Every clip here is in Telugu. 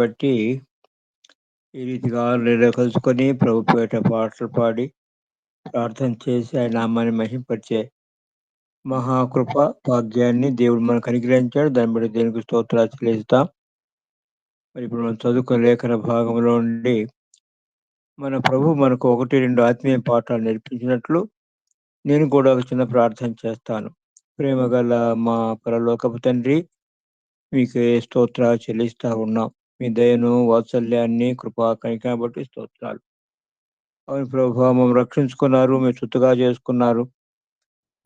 బట్టి ఈ రీతిగా ఆన్‌లైన్‌లో కలుసుకొని ప్రభు పేరిట పాటలు పాడి, ప్రార్థన చేసి ఆయన నామాన్ని మహిమపరిచే మహాకృప, భాగ్యాన్ని దేవుడు మనకు అనుగ్రహించాడు. దాన్ని బట్టి దేవునికి స్తోత్రాలు చెల్లిస్తాం. మరి ఇప్పుడు మనం చదువుకున్న లేఖన భాగంలో నుండి మన ప్రభు మనకు 1, 2 ఆత్మీయ పాఠాలు నేర్పించినట్లు నేను కూడా ఒక చిన్న ప్రార్థన చేస్తాను. ప్రేమగల మా పరలోకపు తండ్రి, మీకే స్తోత్రాలు చెల్లిస్తా ఉన్నాం. మీ దయను, వాత్సల్యాన్ని, కృపా కనికరాన్ని బట్టి స్తోత్రాలు. అవును ప్రభువా, మమ్మల్ని రక్షించుకున్నారు. మీరు సొత్తుగా చేసుకున్నారు.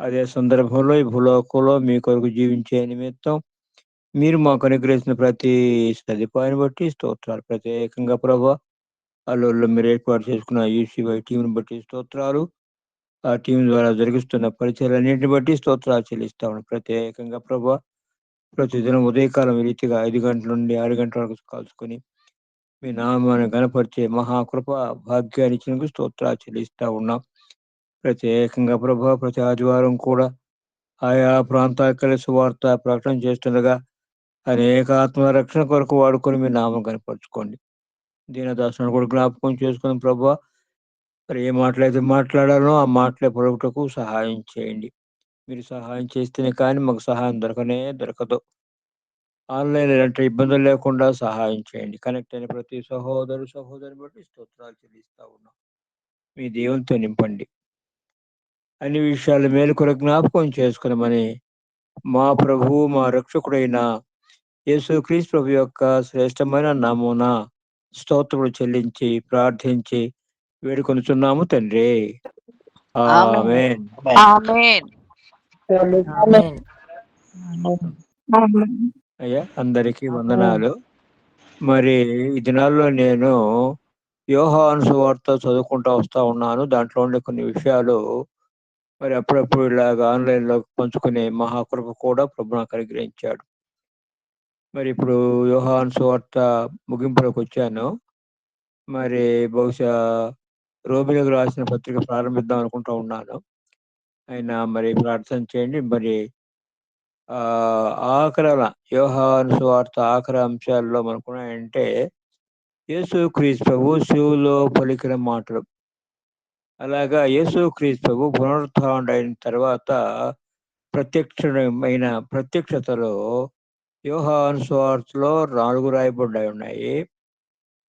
అదే సందర్భంలో ఈ భూలోకంలో మీ కొరకు జీవించే నిమిత్తం మీరు మాకు అనుగ్రహించిన ప్రతి సదుపాయాన్ని బట్టి స్తోత్రాలు. ప్రత్యేకంగా ప్రభా, అల్లుల్లో మీరు ఏర్పాటు చేసుకున్న యూసీవై టీంని బట్టి స్తోత్రాలు. ఆ టీం ద్వారా జరిగిస్తున్న పరిచయాలన్నింటిని బట్టి స్తోత్రాలు చెల్లిస్తా ఉన్నాం. ప్రత్యేకంగా ప్రభా, ప్రతిదినం ఉదయకాలం ఈ రీతిగా 5 గంటల నుండి 6 గంటల వరకు కలుసుకొని మీ నామాన్ని గణపరిచే మహాకృప భాగ్యాన్ని ఇచ్చినందుకు స్తోత్రాలు చెల్లిస్తా ఉన్నాం. ప్రత్యేకంగా ప్రభా, ప్రతి ఆదివారం కూడా ఆయా ప్రాంతాలకెళ్ళి సువార్త ప్రకటన చేస్తుండగా అనేక ఆత్మల రక్షణ కొరకు వాడుకొని మీ నామం కనపరుచుకోండి. దీనదాసుని కూడా జ్ఞాపకం చేసుకుని ప్రభా, మరి ఏ మాటలైతే మాట్లాడాలో ఆ మాటలే పలుకుటకు సహాయం చేయండి. మీరు సహాయం చేస్తేనే కానీ మాకు సహాయం దొరకనే దొరకదు. ఆన్‌లైన్ ఎలాంటి ఇబ్బందులు లేకుండా సహాయం చేయండి. కనెక్ట్ అయిన ప్రతి సహోదరుని బట్టి స్తోత్రాలు చెల్లిస్తా ఉన్నాం. మీ దేవునితో నింపండి. అన్ని విషయాల మేలు కొరకు జ్ఞాపకం చేసుకునమని మా ప్రభువు, మా రక్షకుడైన యేసుక్రీస్తు ప్రభు యొక్క శ్రేష్టమైన నామమున స్తోత్రములు చెల్లించి, ప్రార్థించి వేడుకొనుచున్నాము తండ్రి. ఆమేన్. ఆమేన్. ఆమేన్. ఆమేన్. అయ్యా, అందరికీ వందనాలు. మరి ఈ దినాల్లో నేను యోహాను సువార్త చదువుకుంటా వస్తా ఉన్నాను. దాంట్లో ఉండే కొన్ని విషయాలు మరి అప్పుడప్పుడు ఇలాగ ఆన్‌లైన్‌లో పంచుకునే మహాకృప కూడా ప్రభు నాకు అనుగ్రహించాడు. మరి ఇప్పుడు యోహాను సువార్త ముగింపులోకొచ్చాను. మరి బహుశా రోమీయులకు రాసిన పత్రిక ప్రారంభిద్దాం అనుకుంటా ఉన్నాను. అయినా మరి ప్రార్థన చేయండి. మరి ఆఖరన యోహాను సువార్త ఆఖరి అంశాల్లో మనకున్నాయంటే యేసుక్రీస్తు ప్రభువు శిలువలో పలికిన మాటలు. అలాగా యేసుక్రీస్తు ప్రభువు పునరుత్థానుడైన తర్వాత ప్రత్యక్షమైన ప్రత్యక్షతలో యోహాను సువార్తలో 4 రాయబడ్డాయున్నాయి.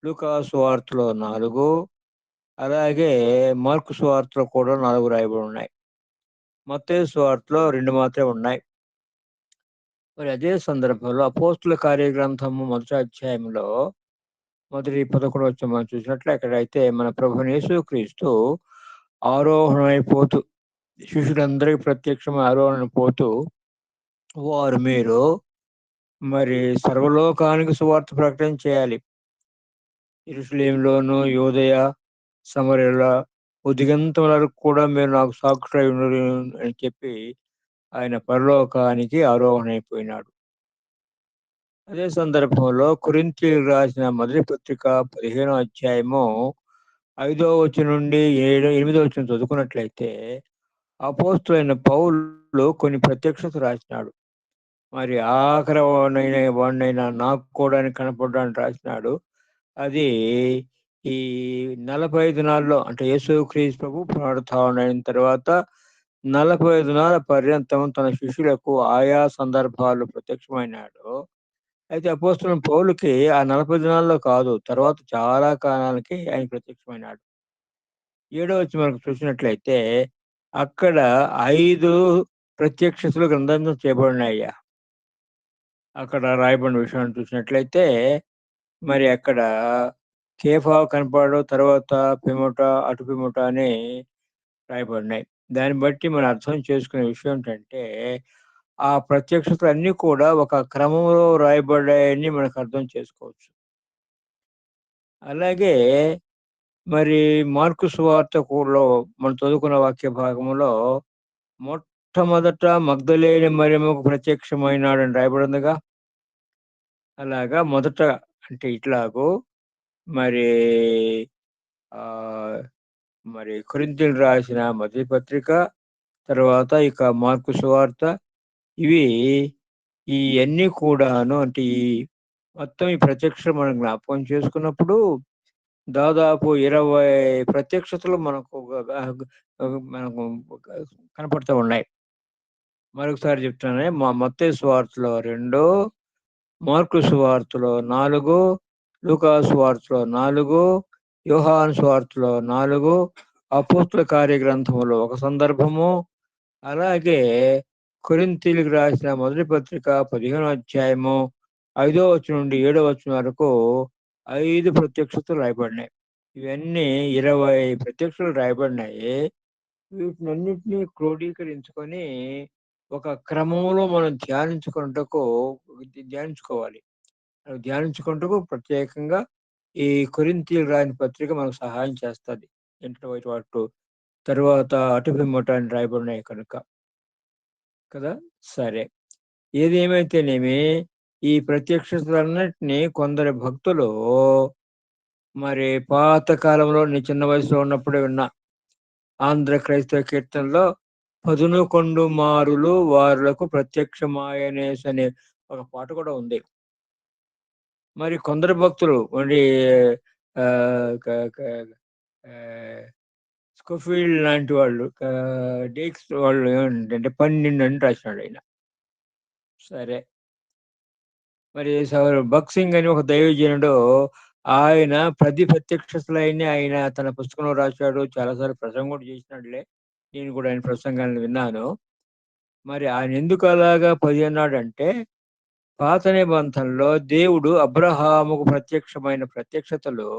లూకా సువార్తలో 4, అలాగే మార్కు సువార్తలో కూడా 4 రాయబడున్నాయి. మత్తయి సువార్తలో 2 మాత్రమే ఉన్నాయి. మరి అదే సందర్భంలో అపోస్తుల కార్యగ్రంథము మొదటి అధ్యాయంలో మొదటి 11 వచనం మనం చూసినట్లు అక్కడైతే మన ప్రభువైన యేసుక్రీస్తు ఆరోహణమైపోతూ శిష్యులందరికీ ప్రత్యక్షమై ఆరోహణమైపోతూ మీరు మరి సర్వలోకానికి సువార్త ప్రకటన చేయాలి. యెరూషలేములోను, యూదయ, సమరయల ఉదిగంతం వరకు కూడా మీరు నాకు సాక్షులై ఉండుడి అని చెప్పి ఆయన పరలోకానికి ఆరోహణమైపోయినాడు. అదే సందర్భంలో కొరింథీయులకు రాసిన మొదటి పత్రిక 15వ అధ్యాయము 5వ వచనం నుండి 8వ వచనం చదువుకున్నట్లయితే అపోస్తలుడైన పౌలు కొన్ని ప్రత్యక్షతలు రాసినాడు. మరి ఆఖరి వాడినైనా నాకు కూడా కనపడ్డాన్ని రాసినాడు. అది ఈ 40 దినాల్లో అంటే యేసుక్రీస్తు ప్రభు పునరుత్థానుడైన తర్వాత 40 దినాల పర్యంతం తన శిష్యులకు ఆయా సందర్భాల్లో ప్రత్యక్షమైనాడు. అయితే అపోస్తలుడైన పౌలుకి ఆ 40 దినాల్లో కాదు, తర్వాత చాలా కాలానికి ఆయన ప్రత్యక్షమైనాడు. 7వ వచనం మనకు చూసినట్లయితే అక్కడ 5 ప్రత్యక్షతలు గ్రంథంలో చేయబడినాయ్యా. అక్కడ రాయబడిన విషయాన్ని చూసినట్లయితే మరి అక్కడ కేఫా కనపడడం, తర్వాత పిమ్మట, అటు పిమ్మట అని రాయబడినాయి. దాన్ని బట్టి మనం అర్థం చేసుకునే విషయం ఏంటంటే, ఆ ప్రత్యక్షతలు అన్నీ కూడా ఒక క్రమంలో రాయబడ్డాయని మనకు అర్థం చేసుకోవచ్చు. అలాగే మరి మార్కు సువార్తలో మనం చదువుకున్న వాక్య భాగంలో మొట్టమొదట మగ్దలేని మరియమ్మకు ప్రత్యక్షమైనాడని రాయబడిందిగా. అలాగా మొదట అంటే ఇట్లాగూ మరి ఆహ్, మరి కొరింథీయులకు రాసిన మొదటి పత్రిక, తర్వాత ఇక మార్కు సువార్త, ఇవి ఇయన్నీ కూడాను అంటే ఈ మొత్తం ఈ ప్రత్యక్షతలు మనం జ్ఞాపకం చేసుకున్నప్పుడు దాదాపు 20 ప్రత్యక్షతలు మనకు కనపడుతూ ఉన్నాయి. మరొకసారి చెప్తున్నాను. మత్తయి సువార్తలో 2, మార్కు సువార్తలో 4, లూకా సువార్తలో 4, యోహాను సువార్తలో 4, అపోస్తల కార్యగ్రంథంలో ఒక సందర్భము, అలాగే కొరింథీయులకు రాసిన మొదటి పత్రిక 15వ అధ్యాయము 5వ వచనం నుండి 7వ వచనం వరకు 5 ప్రత్యక్షతలు రాయబడినాయి. ఇవన్నీ 20 ప్రత్యక్షతలు రాయబడినాయి. వీటినన్నిటినీ క్రోడీకరించుకొని ఒక క్రమంలో మనం ధ్యానించుకోవాలి. ధ్యానించుకుంటూ ప్రత్యేకంగా ఈ కొరింథీయులకు రాసిన పత్రిక మనకు సహాయం చేస్తది. వాటి తరువాత అటు పిమ్మట అని రాయబడినాయి కనుక కదా. సరే, ఏది ఏమైతేనేమి ఈ ప్రత్యక్షతలన్నిటినీ కొందరు భక్తులు మరి పాత కాలంలో నేను చిన్న వయసులో ఉన్నప్పుడే విన్నా. ఆంధ్ర క్రైస్తవ కీర్తనలో 11 మారులు వారులకు ప్రత్యక్షమాయనేసి అనే ఒక పాట కూడా ఉంది. మరి కొందరు భక్తులు మరి స్కోఫీల్డ్ లాంటి వాళ్ళు, డేక్స్ వాళ్ళు ఏమంటే 12 అని రాసినాడు ఆయన. సరే, మరి భక్సింగ్ అని ఒక దైవజనుడు, ఆయన 10 ప్రత్యక్షతలైన ఆయన తన పుస్తకంలో రాశాడు. చాలాసార్లు ప్రసంగం కూడా చేసినాడులే. నేను కూడా ఆయన ప్రసంగాన్ని విన్నాను. మరి ఆయన ఎందుకు అలాగా 10 అన్నాడంటే, పాత నిబంధనలో దేవుడు అబ్రహాముకు ప్రత్యక్షమైన ప్రత్యక్షతలు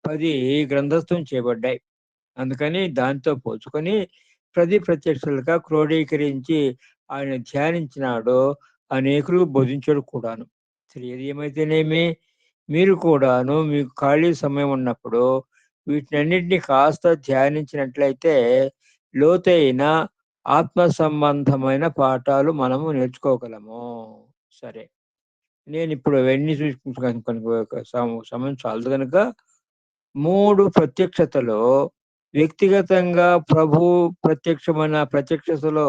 10 గ్రంథస్థం చేయబడ్డాయి. అందుకని దాంతో పోల్చుకొని 10 ప్రత్యక్షతలుగా క్రోడీకరించి ఆయన ధ్యానించినాడు, అనేకులు బోధించాడు కూడాను. ఏది ఏమైతేనేమి మీరు కూడాను మీకు ఖాళీ సమయం ఉన్నప్పుడు వీటినన్నింటినీ కాస్త ధ్యానించినట్లయితే లోతైన ఆత్మ సంబంధమైన పాఠాలు మనము నేర్చుకోగలము. సరే, నేను ఇప్పుడు అవన్నీ సమయం చాలదు కనుక 3 ప్రత్యక్షతలు వ్యక్తిగతంగా ప్రభు ప్రత్యక్షమైన ప్రత్యక్షతలో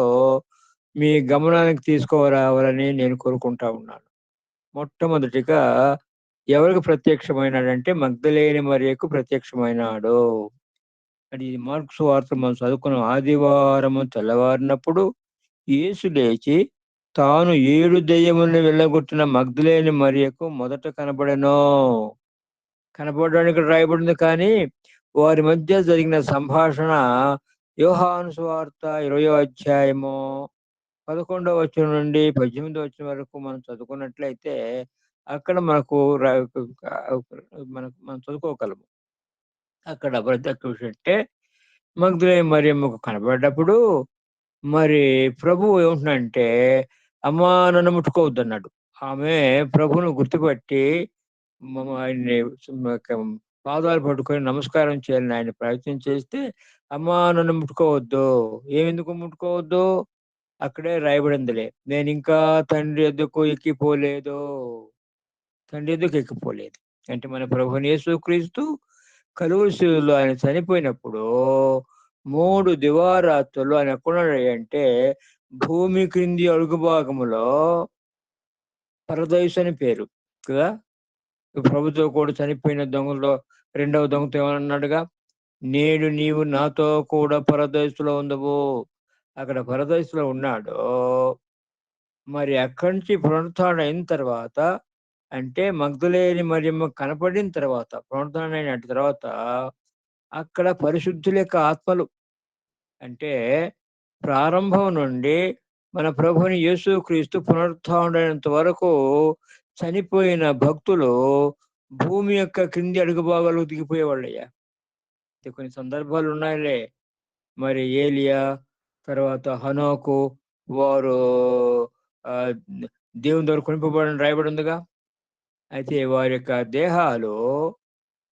మీ గమనానికి తీసుకురావాలని నేను కోరుకుంటా ఉన్నాను. మొట్టమొదటిగా ఎవరికి ప్రత్యక్షమైనాడంటే మగ్దలేని మరియకు ప్రత్యక్షమైనాడు. అది మార్కు సువార్త మనం చదువుకున్న ఆదివారము తెల్లవారినప్పుడు యేసు లేచి తాను 7 దెయ్యములను వెళ్ళగొట్టిన మగ్దలేని మరియకు మొదట కనబడెను. కనపడడానికి రాయబడింది, కానీ వారి మధ్య జరిగిన సంభాషణ యోహాను సువార్త 20వ అధ్యాయము 11వ వచనం నుండి 18వ వచనం వరకు మనం చదువుకున్నట్లయితే అక్కడ మనం చదువుకోగలము. అక్కడ ప్రత్యక్ష విషయం అంటే మగ్దలేని మరియమ్మకు కనబడ్డప్పుడు మరి ప్రభువు ఏమంటున్నాడంటే, అమ్మా నన్ను ముట్టుకోవద్దన్నాడు. ఆమె ప్రభువును గుర్తుపట్టి ఆయన్ని పాదాలు పట్టుకొని నమస్కారం చేయాలని ఆయన ప్రయత్నం చేస్తే, అమ్మా నన్ను ముట్టుకోవద్దు. ఏమెందుకు ముట్టుకోవద్దు? అక్కడే రాయబడిందిలే, నేను ఇంకా తండ్రి ఎద్దుకు ఎక్కిపోలేదు. తండ్రి ఎద్దుకు ఎక్కిపోలేదు అంటే మన ప్రభువుని యేసుక్రీస్తు కలువరి శిలువలో ఆయన చనిపోయినప్పుడు 3 దివారాత్రులు ఆయన ఎక్కడున్నాడు అంటే భూమి క్రింది అడుగు భాగములో పరదైసు అని పేరు కదా. ప్రభుతో కూడా చనిపోయిన దొంగలో 2వ దొంగతో ఏమన్నాడుగా, నేడు నీవు నాతో కూడా పరదైసులో ఉండవు. అక్కడ పరదైసులో ఉన్నాడు. మరి అక్కడి నుంచి పునరుత్థానం అయిన తర్వాత, అంటే మగ్దలేని మరియమ్మ కనపడిన తర్వాత, పునరుత్థానం అయిన తర్వాత అక్కడ పరిశుద్ధుల యొక్క ఆత్మలు, అంటే ప్రారంభం నుండి మన ప్రభుని యేసుక్రీస్తు పునరుత్థానుడైనంత వరకు చనిపోయిన భక్తులు భూమి యొక్క క్రింది అడుగు భాగాలకు దిగిపోయేవాళ్ళయ్యా. కొన్ని సందర్భాలు ఉన్నాయిలే. మరి ఏలియా, తర్వాత హనోకు, వారు దేవుని ద్వారా కొనిపోబడని రాయబడి ఉందిగా. అయితే వారి యొక్క దేహాలు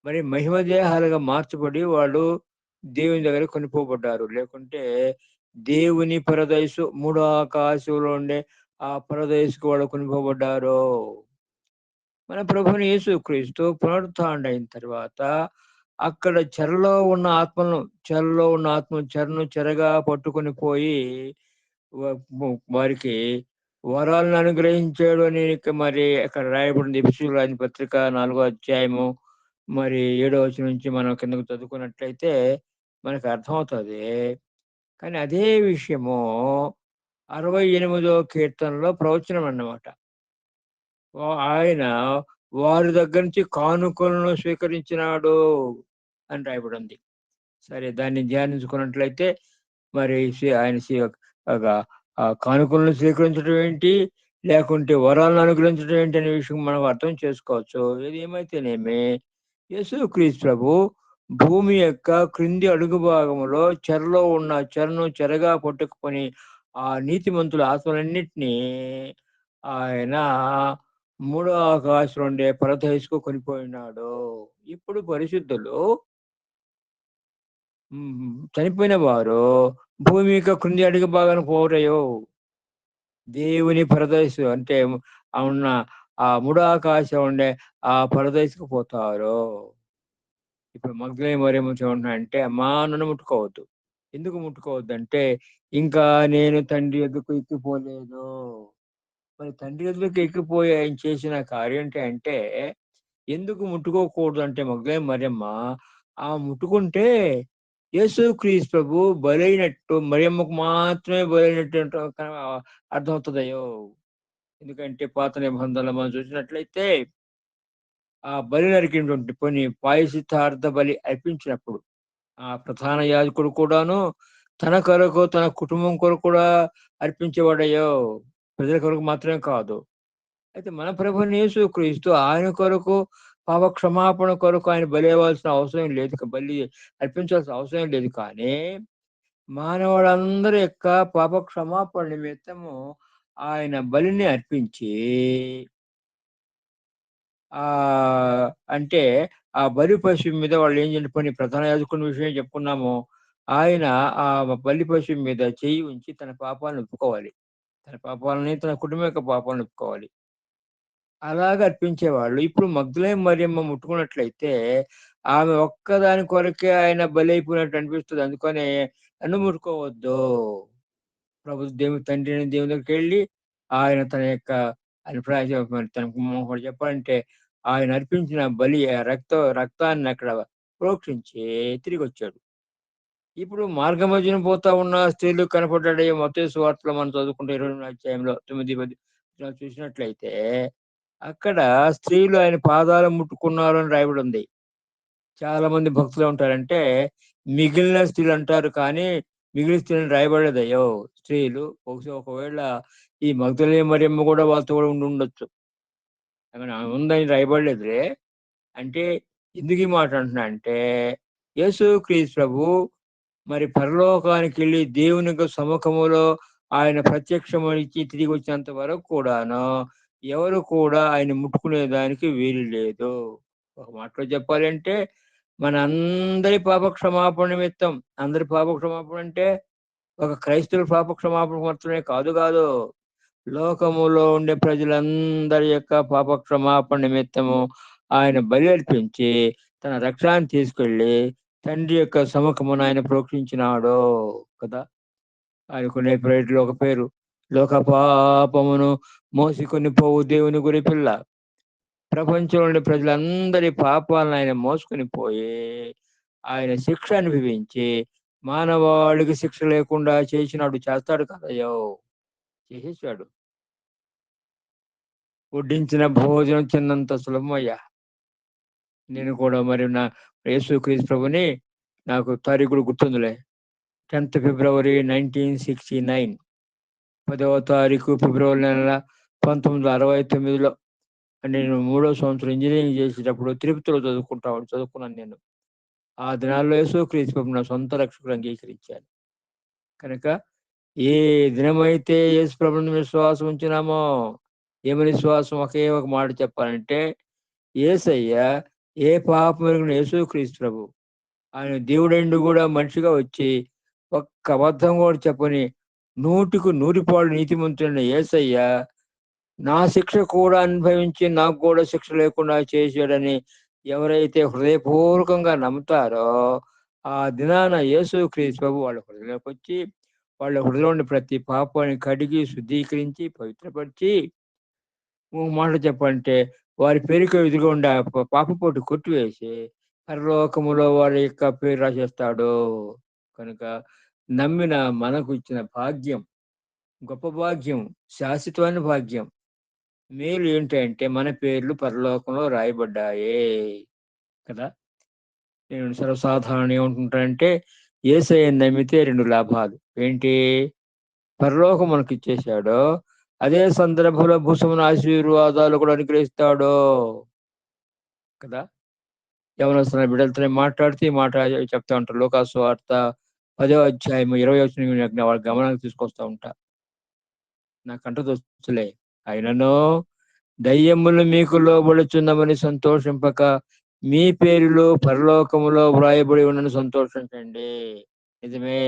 మరి మహిమ దేహాలుగా మార్చబడి వాళ్ళు దేవుని దగ్గర కొనిపోబడ్డారు. లేకుంటే దేవుని పరదైసు 3వ ఆకాశంలో ఉండే ఆ పరదైసుకు వాళ్ళు కొనిపోబడ్డారు. మన ప్రభుని యేసుక్రీస్తు పునరుత్థానుడైన తర్వాత అక్కడ చెరలో ఉన్న ఆత్మను చెరను చెరగా పట్టుకొని పోయి వారికి వరాలను అనుగ్రహించాడు అని మరి అక్కడ రాయబడింది. ఎఫెసీయులకు రాసిన పత్రిక 4వ అధ్యాయము మరి 7వ వచనం నుంచి మనం కిందకు చదువుకున్నట్లయితే మనకు అర్థమవుతది. కానీ అదే విషయము 68వ కీర్తనలో ప్రవచనం అన్నమాట. ఆయన వారి దగ్గర నుంచి కానుకలను స్వీకరించినాడు అని రాయబడింది. సరే, దాన్ని ధ్యానించుకున్నట్లయితే మరి ఆయన కానుకలను స్వీకరించడం ఏంటి, లేకుంటే వరాలను అనుగ్రహించడం ఏంటి అనే విషయం మనం అర్థం చేసుకోవచ్చు. ఇది ఏమైతేనేమి యేసుక్రీస్తు ప్రభు భూమి యొక్క క్రింది అడుగు భాగంలో చెరలో ఉన్న చెరను చెరగా పట్టుకుని ఆ నీతిమంతుల ఆత్మలన్నిటినీ ఆయన మూడో ఆకాశం ఉండే పరదేశకు కొనిపోయినాడు. ఇప్పుడు పరిశుద్ధులు చనిపోయిన వారు భూమి యొక్క క్రింది అడుగు భాగాన పోరయో దేవుని పరదేశు అంటే ఉన్న ఆ మూడో ఆకాశం ఉండే ఆ పరదేశకు పోతారు. ఇప్పుడు మగ్ధలేని మరియమ్మ ఏమంటున్నాడంటే, అమ్మా నన్ను ముట్టుకోవద్దు. ఎందుకు ముట్టుకోవద్దు అంటే, ఇంకా నేను తండ్రి యొద్దకు ఎక్కిపోలేదు. మరి తండ్రి యొద్దకు ఎక్కిపోయి ఆయన చేసిన కార్యం ఏంటి అంటే, ఎందుకు ముట్టుకోకూడదు అంటే మగ్ధలేని మరియమ్మ ముట్టుకుంటే యేసుక్రీస్తు ప్రభు బలైనట్టు మరియమ్మకు మాత్రమే బలైనట్టు అర్థమవుతుందయ్యో. ఎందుకంటే పాత నిబంధనలు మనం చూసినట్లయితే ఆ బలి నరికినటువంటి కొన్ని పాయసితార్థ బలి అర్పించినప్పుడు ఆ ప్రధాన యాజకుడు కూడాను తన కొరకు తన కుటుంబం కొరకు కూడా అర్పించేవాడయ్యో. ప్రజల కొరకు మాత్రమే కాదు. అయితే మన ప్రభువుని యేసుక్రీస్తు ఆయన కొరకు పాప క్షమాపణ కొరకు ఆయన బలి ఇవ్వాల్సిన అవసరం లేదు, బలి అర్పించాల్సిన అవసరం లేదు. కానీ మానవులందరి యొక్క పాప క్షమాపణ నిమిత్తము ఆయన బలిని అర్పించి ఆ అంటే ఆ బలి పశువు మీద వాళ్ళు ఏం చేసిన ప్రధాన యాజకుని విషయం చెప్పుకున్నాము. ఆయన ఆ బలి పశువు మీద చెయ్యి ఉంచి తన పాపాలను ఒప్పుకోవాలి. తన పాపాలని, తన కుటుంబం యొక్క పాపాలను ఒప్పుకోవాలి. అలాగ అర్పించేవాళ్ళు. ఇప్పుడు మగ్దలేనే మరియమ్మ ముట్టుకున్నట్లయితే ఆమె ఒక్కదాని కొరకే ఆయన బలైపోయినట్టు అనిపిస్తది. అందుకనే నన్ను ముట్టుకోవద్దు. ప్రభు దేవుని తండ్రి అయిన దేవుని దగ్గరికెళ్ళి ఆయన తన యొక్క మరి తనకు ఒకటి చెప్పాలంటే ఆయన అర్పించిన బలి రక్తాన్ని అక్కడ ప్రోక్షించి తిరిగొచ్చాడు. ఇప్పుడు మార్గమధ్యన పోతా ఉన్న స్త్రీలు కనపడ్డాడయ్యో. మత్తయి సువార్తలో మనం చదువుకుంటే 20వ అధ్యాయంలో 9, 10 చూసినట్లయితే అక్కడ స్త్రీలు ఆయన పాదాలు ముట్టుకున్నారు అని రాయబడి ఉంది. చాలా మంది భక్తులు ఉంటారంటే మిగిలిన స్త్రీలు అంటారు, కానీ మిగిలిన స్త్రీలను రాయబడలేదయ్యో. స్త్రీలు బహుశా ఒకవేళ ఈ మగ్దలేనే మరియమ్మ కూడా వాళ్ళతో కూడా ఉండొచ్చు. ఉందని రాయబడలేదులే. అంటే ఎందుకు ఈ మాట అంటున్నా అంటే యేసుక్రీస్తు ప్రభు మరి పరలోకానికెళ్ళి దేవుని యొక్క సముఖములో ఆయన ప్రత్యక్షమనిచ్చి తిరిగి వచ్చినంత వరకు కూడాను ఎవరు కూడా ఆయన ముట్టుకునే దానికి వీలు లేదు. ఒక మాటలో చెప్పాలంటే మన అందరి పాప క్షమాపణ నిమిత్తం, అందరి పాప క్షమాపణ అంటే ఒక క్రైస్తవుల పాప క్షమాపణ మాత్రమే కాదు. లోకములో ఉండే ప్రజలందరి యొక్క పాప క్షమాపణ నిమిత్తము ఆయన బలి అర్పించి తన రక్తాన్ని తీసుకెళ్ళి తండ్రి యొక్క సముఖమున ఆయన ప్రోక్షించినాడు కదా. ఆయనకునే పేరులో ఒక పేరు లోక పాపమును మోసుకొని పోవు దేవుని గురి పిల్ల. ప్రపంచంలోని ప్రజలందరి పాపాలను ఆయన మోసుకొని పోయి ఆయన శిక్ష అనుభవించి మానవాళికి శిక్ష లేకుండా చేసినాడు. చేస్తాడు కదయ్యో, చేసేసాడు. వడ్డించిన భోజనం చిన్నంత సులభమయ్యా. నేను కూడా మరి నా యేసుక్రీస్తు ప్రభుని నాకు తారీఖు కూడా గుర్తుందిలే. 10th ఫిబ్రవరి 1969, 10వ తారీఖు ఫిబ్రవరి నెల 1969లో నేను 3వ సంవత్సరం ఇంజనీరింగ్ చేసేటప్పుడు తిరుపతిలో చదువుకున్నాను నేను. ఆ దినాల్లో యేసుక్రీస్తు ప్రభు నా సొంత రక్షకుడు అంగీకరించాను. కనుక ఏ దినమైతే యేసు ప్రభుని విశ్వాసం ఉంచినామో, ఏమని విశ్వాసం? ఒకే ఒక మాట చెప్పాలంటే యేసయ్య ఏ పాపం ఎరుగని యేసుక్రీస్తు ప్రభు ఆయన దేవుడైండు కూడా మనిషిగా వచ్చి ఒక్క అబద్ధం కూడా చెప్పని 100కు 100 నీతిమంతుడైన యేసయ్య నా శిక్ష కూడా అనుభవించి నాకు కూడా శిక్ష లేకుండా చేశాడని ఎవరైతే హృదయపూర్వకంగా నమ్ముతారో ఆ దినాన యేసుక్రీస్తు ప్రభు వాళ్ళ హృదయంలోకి వచ్చి వాళ్ళ హృదయంలోని ప్రతి పాపాన్ని కడిగి శుద్ధీకరించి పవిత్రపరిచి ఓ మాట చెప్పంటే వారి పేరుకు ఎదురుగుండా పాపపోటు కొట్టివేసి పరలోకములో వారి యొక్క పేరు రాసేస్తాడు. కనుక నమ్మిన మనకు ఇచ్చిన భాగ్యం, గొప్ప భాగ్యం, శాశ్వతమైన భాగ్యం, మేలు ఏంటంటే మన పేర్లు పరలోకంలో రాయబడ్డాయి కదా. నేను సర్వసాధారణ ఏమంటుంటానంటే యేసయ్యని నమ్మితే 2 లాభాలు. ఏంటి? పరలోకం మనకి ఇచ్చేశాడు. అదే సందర్భంలో భూసమున ఆశీర్వాదాలు కూడా అనుగ్రహిస్తాడు కదా. యవనస్తున్న బిడ్డలతోనే మాట్లాడితే ఈ మాట చెప్తా ఉంటారు. లూకాసు వార్త 10వ అధ్యాయం 20వ వచనం వాళ్ళ గమనానికి తీసుకొస్తా ఉంటా. నా కంటదొస్తులే. అయినను దయ్యములు మీకు లోబడుచున్నామని సంతోషింపక మీ పేరులో పరలోకములో వ్రాయబడి ఉన్నని సంతోషించండి. నిజమే.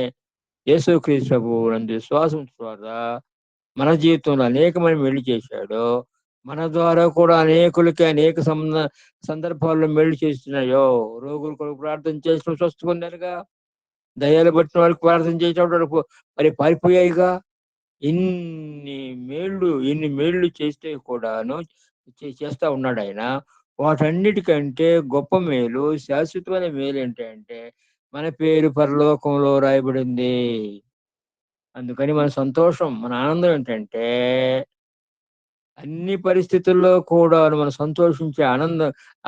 యేసుక్రీస్తు ప్రభువు నందు విశ్వాసం ద్వారా మన జీవితంలో అనేకమైన మేలు చేశాడు. మన ద్వారా కూడా అనేకులకి అనేక సందర్భాల్లో మేలు చేస్తున్నాయో. రోగుల కొరకు ప్రార్థన చేసిన స్వస్థ పొందారుగా. దయ్యాలు పట్టిన వాళ్ళకి ప్రార్థన చేసినప్పుడు మరి పారిపోయాయిగా. ఇన్ని మేళ్ళు చేస్తే కూడాను చేస్తా ఉన్నాడు ఆయన. వాటన్నిటికంటే గొప్ప మేలు, శాశ్వతమైన మేలు ఏంటంటే మన పేరు పరలోకంలో రాయబడింది. అందుకని మన సంతోషం, మన ఆనందం ఏంటంటే అన్ని పరిస్థితుల్లో కూడా మనం సంతోషించే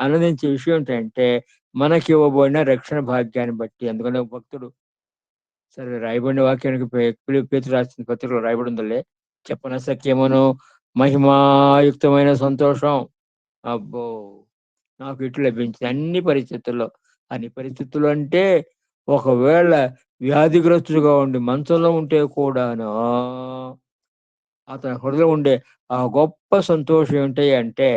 ఆనందించే విషయం ఏంటంటే మనకి ఇవ్వబడిన రక్షణ భాగ్యాన్ని బట్టి. అందుకని ఒక భక్తుడు సరే రాయబడిన వాక్యానికి పేతురు రాసిన పత్రికలో రాయబడి ఉందిలే. చెప్పన సఖ్యమును మహిమాయుక్తమైన సంతోషం అబ్బో నాకు ఇట్లు లభించింది అన్ని పరిస్థితుల్లో అంటే ఒకవేళ వ్యాధిగ్రస్తుడుగా ఉండి మంచంలో ఉంటే కూడాను అతని హృదయం ఉండే ఆ గొప్ప సంతోషం ఏంటి అంటే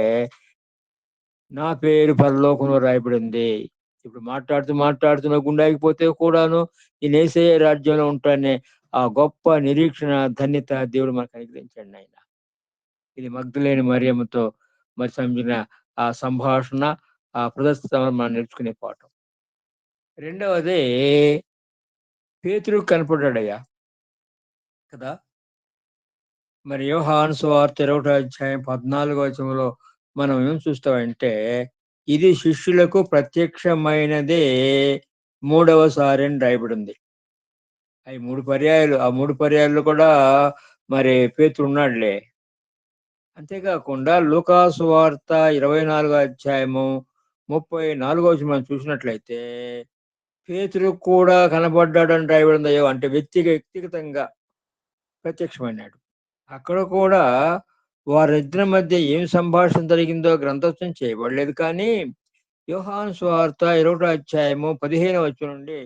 నా పేరు పరలోకంలో రాయబడింది. ఇప్పుడు మాట్లాడుతున్న గుండె ఆగిపోతే కూడాను ఈ యేసయ్య రాజ్యంలో ఉంటానే ఆ గొప్ప నిరీక్షణ ధన్యత దేవుడు మనకు అనుగ్రహించండి ఆయన. ఇది మగ్ధులేని మరియమ్మతో మరి సంబంధించిన ఆ సంభాషణ, ఆ ప్రదర్శన మనం నేర్చుకునే పాఠం. రెండవది పేతురుకు కనపడ్డాడయ్యా కదా. మరి యోహాను సువార్త 21వ అధ్యాయం 14వ వచనంలో మనం ఏం చూస్తామంటే ఇది శిష్యులకు ప్రత్యక్షమైనదే 3వ సారి అని రాయబడింది. అవి 3 పర్యాయాలు. ఆ 3 పర్యాయాలు కూడా మరి పేతురు ఉన్నాడులే. అంతేకాకుండా లూకాసు వార్త 24వ అధ్యాయము 34వ వచనం మనం చూసినట్లయితే పేతురు కూడా కనబడ్డాడని రాయబడిందయ్యో. అంటే వ్యక్తిగతంగా ప్రత్యక్షమైనాడు. అక్కడ కూడా వారిద్దరి మధ్య ఏం సంభాషణ జరిగిందో గ్రంథస్థం చేయబడలేదు. కానీ యోహాను సువార్త 21వ అధ్యాయము 15వ వచనం నుండి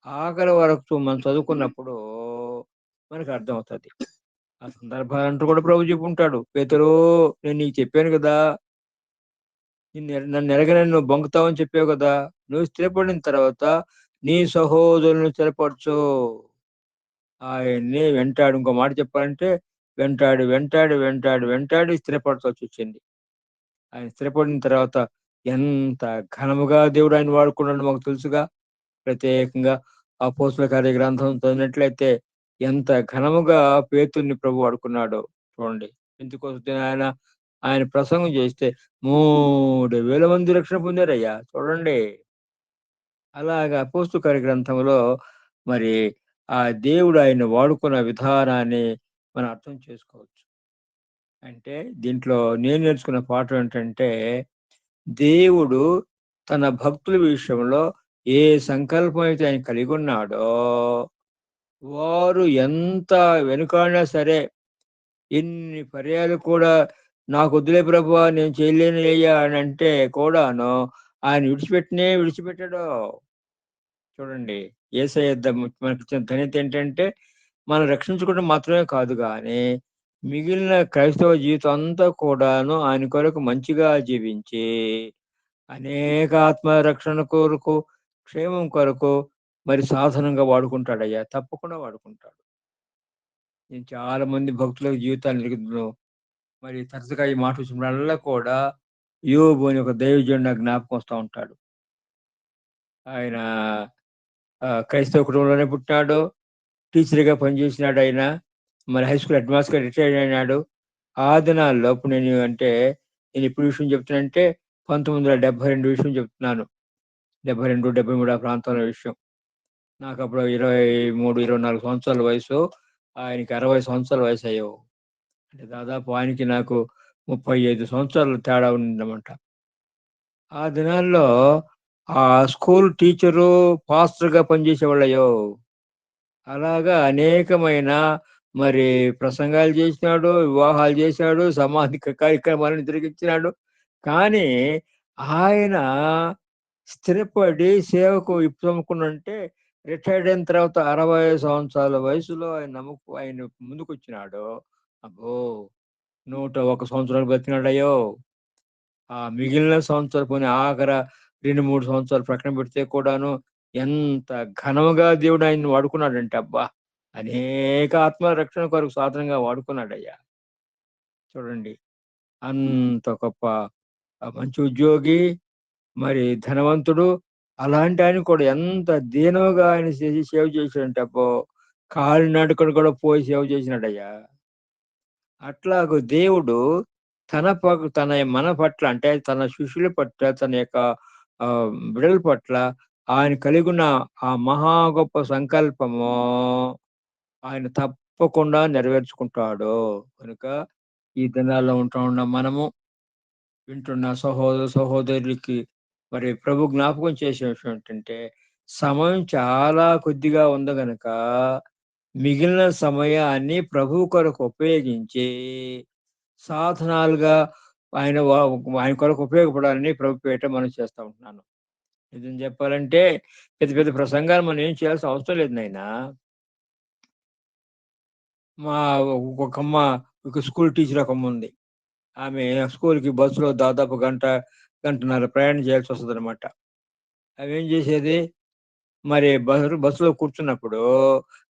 ఆఖరి వరకు మనం చదువుకున్నప్పుడు మనకు అర్థమవుతుంది. ఆ సందర్భాలంటూ కూడా ప్రభు చెప్పుంటాడు. పేతురు నేను నీకు చెప్పాను కదా, నన్ను ఎరగనని నువ్వు బొంకుతావని చెప్పావు కదా, నువ్వు స్థిరపడిన తర్వాత నీ సహోదరులను స్థిరపరచు. ఆయన్ని వెంటాడు. ఇంకో మాట చెప్పాలంటే వెంటాడి స్థిరపరచాల్సి వచ్చింది. ఆయన స్థిరపడిన తర్వాత ఎంత ఘనముగా దేవుడు ఆయన వాడుకున్నాడు మాకు తెలుసుగా. ప్రత్యేకంగా అపోస్తల కార్య గ్రంథం చదివినట్లయితే ఎంత ఘనముగా పేతుర్ని ప్రభు వాడుకున్నాడో చూడండి. ఎందుకోసం ఆయన ప్రసంగం చేస్తే 3000 మంది రక్షణ పొందారయ్యా చూడండి. అలాగా అపోస్తల కార్య గ్రంథంలో మరి ఆ దేవుడు ఆయన వాడుకున్న విధానాన్ని మనం అర్థం చేసుకోవచ్చు. అంటే దీంట్లో నేను నేర్చుకున్న పాఠం ఏంటంటే దేవుడు తన భక్తుల విషయంలో ఏ సంకల్పం అయితే ఆయన కలిగి ఉన్నాడో వారు ఎంత వెనుకాడినా సరే, ఎన్ని పర్యాలు కూడా నాకు వద్దులే ప్రభువా నేను చేయలేను అయ్యా అని అంటే కూడాను ఆయన విడిచిపెట్టాడు. చూడండి యేసయ్య మనకిచ్చిన ధన్యత ఏంటంటే మనం రక్షించుకోవడం మాత్రమే కాదు గాని మిగిలిన క్రైస్తవ జీవితం అంతా కూడాను ఆయన కొరకు మంచిగా జీవించి అనేక ఆత్మ రక్షణ కొరకు, క్షేమం కొరకు మరి సాధనంగా వాడుకుంటాడయ్యా. తప్పకుండా వాడుకుంటాడు. నేను చాలా మంది భక్తుల జీవితాలు మరి తరచుగా ఈ మాట వచ్చినప్పుడల్లా కూడా యోబు అని ఒక దైవజనుడు నాకు జ్ఞాపకం వస్తా ఉంటాడు. ఆయన క్రైస్తవ కుటుంబంలోనే పుట్టాడు. టీచర్‌గా పనిచేసినాడు ఆయన. మరి హై స్కూల్ హెడ్ మాస్టర్‌గా రిటైర్డ్ అయినాడు. ఆ దినాల్లో ఇప్పుడు నేను ఎప్పుడు విషయం చెప్తున్నానంటే 1972 విషయం చెప్తున్నాను. 72, 73 ఆ ప్రాంతంలో విషయం. నాకప్పుడు 23, 24 సంవత్సరాల వయసు. ఆయనకి 60 సంవత్సరాల వయసయ్యేవు. అంటే దాదాపు ఆయనకి నాకు 35 సంవత్సరాలు తేడా ఉందన్నమాట. ఆ దినాల్లో ఆ స్కూల్ టీచరు, పాస్టర్‌గా పనిచేసేవాళ్ళయ్యో! అలాగా అనేకమైన మరి ప్రసంగాలు చేసినాడు, వివాహాలు చేశాడు, సామాజిక కార్యక్రమాలను జరిగించినాడు. కానీ ఆయన స్థిరపడి సేవకు ఇప్పుసముకున్నంటే రిటైర్డ్ అయిన తర్వాత 60 సంవత్సరాల వయసులో ఆయన ముందుకొచ్చినాడు. అబ్బో! 101 సంవత్సరాలు బతికినాడయ్యో! ఆ మిగిలిన సంవత్సరం పోనీ 2, 3 సంవత్సరాలు ప్రక్కన పెడితే కూడాను ఎంత ఘనముగా దేవుడు ఆయన్ని వాడుకున్నాడంటే అబ్బా! అనేక ఆత్మల రక్షణ కొరకు సాధనంగా వాడుకున్నాడయ్యా. చూడండి. అంత గొప్ప మంచి ఉద్యోగి, మరి ధనవంతుడు. అలాంటి ఆయన కూడా ఎంత దీనంగా ఆయన సేవ చేసాడంటే అబ్బో! కాలినడకన కూడా పోయి సేవ చేసినాడయ్యా. అట్లాగు దేవుడు తన మన పట్ల అంటే తన శిష్యుల పట్ల, తన యొక్క బిడ్డల పట్ల ఆయన కలిగున్న ఆ మహా గొప్ప సంకల్పము ఆయన తప్పకుండా నెరవేర్చుకుంటాడు. కనుక ఈ దినాల్లో ఉంటూ ఉన్న మనము వింటున్న సహోదరులకి మరి ప్రభు జ్ఞాపకం చేసే విషయం ఏంటంటే, సమయం చాలా కొద్దిగా ఉంది గనక, మిగిలిన సమయాన్ని ప్రభువు కొరకు ఉపయోగించి, సాధనాలుగా ఆయన వ ఆయన కొరకు ఉపయోగపడాలని ప్రభు పేరిట మనం చేస్తా ఉంటున్నాను. నిజం చెప్పాలంటే పెద్ద పెద్ద ప్రసంగాలు మనం ఏం చేయాల్సిన అవసరం లేదు నాయనా. మా ఒకమ్మ ఒక స్కూల్ టీచర్ ఒకమ్ముంది. ఆమె స్కూల్‌కి బస్సులో దాదాపు గంట, గంటన్నర ప్రయాణం చేయాల్సొస్తదనమాట. ఆమేం జేసేది, మరి బస్సులో కూర్చున్నప్పుడు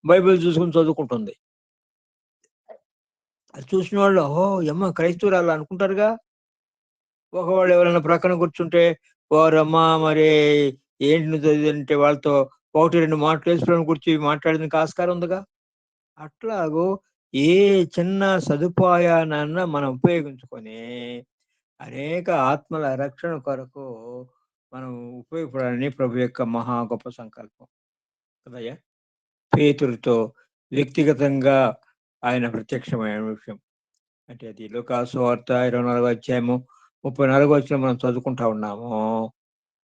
బైబిల్ చూసుకొని చదువుకుంటుంది. అది చూసిన వాళ్ళు, ఓహో! ఈ అమ్మ క్రైస్తవురాలు అనుకుంటారుగా. ఒకవేళ ఎవరైనా ప్రక్కన కూర్చుంటే, ఓరమ్మా మరి ఏంటి నువ్వు చదివేదంటే వాళ్ళతో 1, 2 మాటలు యేసుప్రభుని గురించి మాట్లాడడానికి ఆస్కారం ఉందిగా. అట్లాగూ ఏ చిన్న సదుపాయాన్నన్నా మనం ఉపయోగించుకొని, అనేక ఆత్మల రక్షణ కొరకు మనం ఉపయోగపడాలని ప్రభు యొక్క మహా గొప్ప సంకల్పం కదయ్యా! పేతురుతో వ్యక్తిగతంగా ఆయన ప్రత్యక్షమైన విషయం. అంటే అది లూకాసు వార్త 24 అధ్యాయము 34 వచనం మనం చదువుకుంటా ఉన్నాము.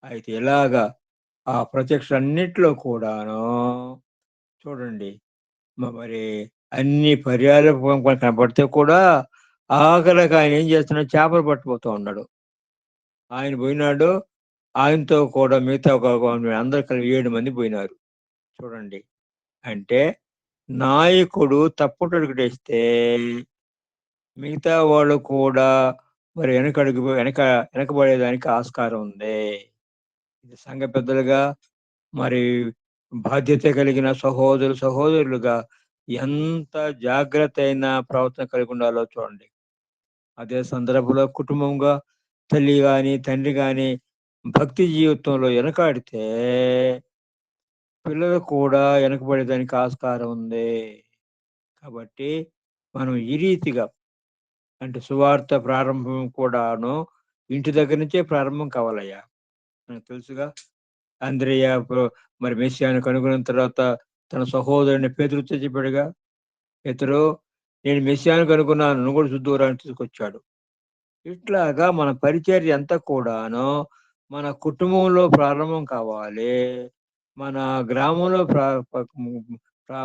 అయితే ఇలాగా ఆ ప్రత్యక్షలన్నిట్లో కూడాను చూడండి మరి అన్ని పర్యాలు కనపడితే కూడా ఆఖరికి ఆయన ఏం చేస్తున్నాడు చేపలు పట్టుకుపోతూ ఉన్నాడు. ఆయన పోయినాడు. ఆయనతో కూడా మిగతా అందరూ కలిపి 7 మంది పోయినారు. చూడండి. అంటే నాయకుడు తప్పుటడుగుటేస్తే మిగతా వాళ్ళు కూడా మరి వెనకబడేదానికి ఆస్కారం ఉంది. ఇది సంఘ పెద్దలుగా మరి బాధ్యత కలిగిన సహోదరులుగా ఎంత జాగ్రత్తైన ప్రవర్తన కలిగి ఉండాలో చూడండి. అదే సందర్భంలో కుటుంబంగా తల్లి గాని, తండ్రి గాని భక్తి జీవితంలో వెనకాడితే పిల్లలు కూడా వెనకబడేదానికి ఆస్కారం ఉంది. కాబట్టి మనం ఈ రీతిగా అంటే సువార్త ప్రారంభం కూడాను ఇంటి దగ్గర నుంచే ప్రారంభం కావాలయ్యా. మనకు తెలుసుగా అంద్రెయ మరి మెస్సియాను కనుగొన్న తర్వాత తన సహోదరుని పేతురుతో చెప్పాడుగా. పేతురు నేను మెస్సియాను కనుగొన్నాను. నువ్వు కూడా చూద్దువురా అని తీసుకొచ్చాడు. ఇట్లాగా మన పరిచర్య అంతా కూడాను మన కుటుంబంలో ప్రారంభం కావాలి. మన గ్రామంలో ప్ర ప హ్మ్. ప్ర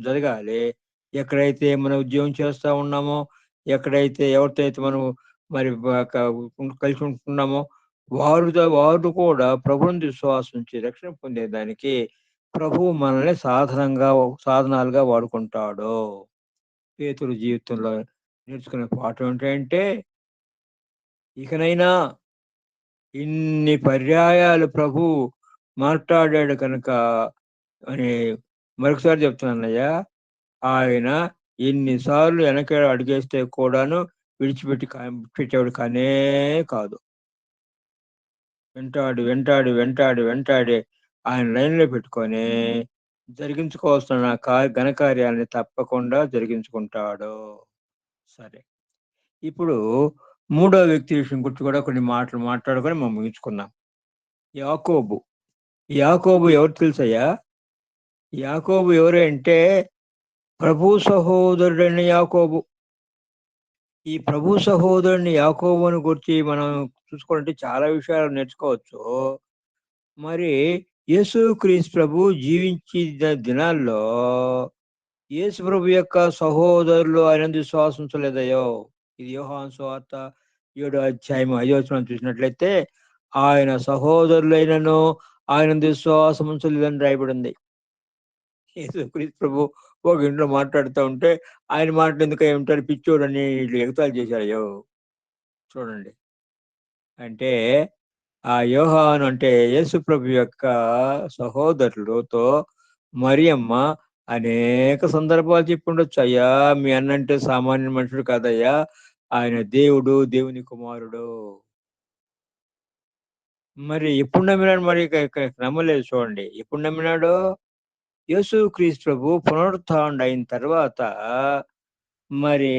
జరగాలి. ఎక్కడైతే మనం ఉద్యోగం చేస్తా ఉన్నామో, ఎక్కడైతే ఎవరితో అయితే మనం మరి కలిసి ఉంటున్నామో, వారు కూడా ప్రభువుని విశ్వాసం ఉంచి రక్షణ పొందేదానికి ప్రభువు మనల్ని సాధనాలుగా వాడుకుంటాడు. పేతురు జీవితంలో నేర్చుకునే పాఠం ఏంటంటే, ఇకనైనా ఇన్ని పర్యాయాలు ప్రభువు మాట్లాడాడు కనుక అని మరొకసారి చెప్తున్నానయ్యా. ఆయన ఎన్ని సార్లు వెనక అడుగేస్తే కూడాను పెట్టేవాడు కానే కాదు. వెంటాడి ఆయన లైన్‌లో పెట్టుకొని జరిగించుకోవాల్సిన ఘనకార్యాన్ని తప్పకుండా జరిగించుకుంటాడు. సరే. ఇప్పుడు మూడో వ్యక్తి విషయం గురించి కూడా కొన్ని మాటలు మాట్లాడుకొని మనం ముగించుకుందాం. యాకోబు. యాకోబు ఎవరు తెలుసయ్యా? యాకోబు ఎవరు అంటే ప్రభు సహోదరుడైన యాకోబు. ఈ ప్రభు సహోదరుని యాకోబుని గురించి మనం చూసుకోవాలంటే చాలా విషయాలు నేర్చుకోవచ్చు. మరి యేసుక్రీస్తు ప్రభు జీవించిన దినాల్లో యేసు ప్రభు యొక్క సహోదరులు ఆయన విశ్వాసం ఉంచలేదయో. ఇది యోహాను సువార్త 7 అధ్యాయం 5 వచనం చూసినట్లయితే ఆయన సహోదరులైనను ఆయన విశ్వాసం ఉంచలేదని రాయబడింది. యేసుక్రీస్తు ప్రభు ఒక ఇంట్లో మాట్లాడుతూ ఉంటే ఆయన మాటలు ఎందుకు ఏమిటారు పిచ్చోడని వీళ్ళు ఎగతాళి చేశారయ్యో. చూడండి. అంటే ఆ యోహాను అంటే యేసు ప్రభు యొక్క సహోదరులతో మరియమ్మ అనేక సందర్భాలు చెప్పుండొచ్చు. అయ్యా మీ అన్నంటే సామాన్య మనుషుడు కాదయ్యా, ఆయన దేవుడు, దేవుని కుమారుడు. మరి ఎప్పుడు నమ్మినాడు? మరి నమ్మలేదు. చూడండి ఎప్పుడు నమ్మినాడు? యేసు క్రీస్తు ప్రభు పునరుత్థానుడు అయిన తర్వాత మరి